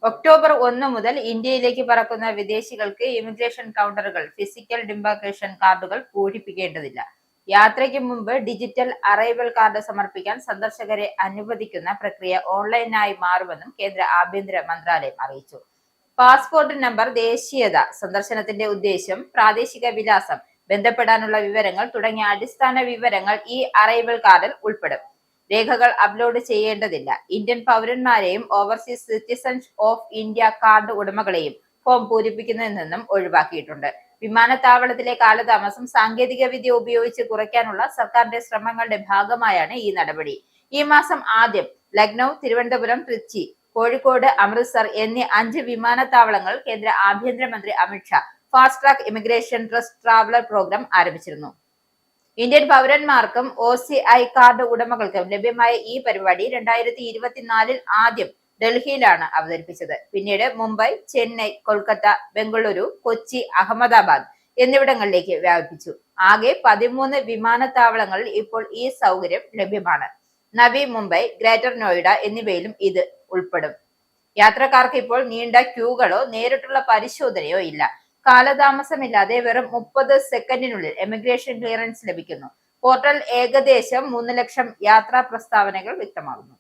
October 1 മുതൽ ഇന്ത്യയിലേക്ക് പറക്കുന്ന വിദേശികൾക്ക് ഇമിഗ്രേഷൻ കൗണ്ടറുകൾ ഫിസിക്കൽ ഡിംബാർക്കേഷൻ കാർഡുകൾ പൂരിപ്പിക്കേണ്ടതില്ല. യാത്രയ്ക്ക് മുമ്പ് ഡിജിറ്റൽ അറൈവൽ കാർഡ് സമർപ്പിക്കാൻ സന്ദർശകരെ അനുവദിക്കുന്ന പ്രക്രിയ ഓൺലൈനായി മാറുമെന്നും കേന്ദ്ര ആഭ്യന്തര മന്ത്രാലയം അറിയിച്ചു. പാസ്പോർട്ട് നമ്പർ, ദേശീയത, സന്ദർശനത്തിന്റെ ഉദ്ദേശ്യം, പ്രാദേശിക വിലാസം, ബന്ധപ്പെടാനുള്ള വിവരങ്ങൾ തുടങ്ങിയ അടിസ്ഥാന വിവരങ്ങൾ ഈ അറൈവൽ കാർഡിൽ ഉൾപ്പെടും. രേഖകൾ അപ്ലോഡ് ചെയ്യേണ്ടതില്ല. ഇന്ത്യൻ പൗരന്മാരെയും overseas citizens of India card ഉടമകളെയും ഫോം പൂരിപ്പിക്കുന്നതിൽ നിന്നും ഒഴിവാക്കിയിട്ടുണ്ട്. വിമാനത്താവളത്തിലെ കാലതാമസം സാങ്കേതിക വിദ്യ ഉപയോഗിച്ച് കുറയ്ക്കാനുള്ള സർക്കാരിന്റെ ശ്രമങ്ങളുടെ ഭാഗമായാണ് ഈ നടപടി. ഈ മാസം ആദ്യം ലക്നൌ, തിരുവനന്തപുരം, ട്രിച്ചി, കോഴിക്കോട്, അമൃത്സർ എന്നീ 5 വിമാനത്താവളങ്ങൾ കേന്ദ്ര ആഭ്യന്തരമന്ത്രി Amit Shah fast track immigration trust traveller programme ആരംഭിച്ചിരുന്നു. ഇന്ത്യൻ പൗരന്മാർക്കും OCI കാർഡ് ഉടമകൾക്കും ലഭ്യമായ ഈ പരിപാടി 2024 ആദ്യം ഡൽഹിയിലാണ് അവതരിപ്പിച്ചത്. പിന്നീട് മുംബൈ, ചെന്നൈ, കൊൽക്കത്ത, ബംഗളൂരു, കൊച്ചി, അഹമ്മദാബാദ് എന്നിവിടങ്ങളിലേക്ക് വ്യാപിപ്പിച്ചു. ആകെ 13 വിമാനത്താവളങ്ങളിൽ ഇപ്പോൾ ഈ സൗകര്യം ലഭ്യമാണ്. നവി മുംബൈ, ഗ്രേറ്റർ നോയിഡ എന്നിവയിലും ഇത് ഉൾപ്പെടും. യാത്രക്കാർക്ക് ഇപ്പോൾ നീണ്ട ക്യൂകളോ നേരിട്ടുള്ള പരിശോധനയോ ഇല്ല. കാലതാമസമില്ലാതെ വെറും 30 സെക്കൻഡിനുള്ളിൽ എമിഗ്രേഷൻ ക്ലിയറൻസ് ലഭിക്കുന്നു. പോർട്ടൽ ഏകദേശം 3 ലക്ഷം യാത്രാ പ്രസ്താവനകൾ വ്യക്തമാകുന്നു.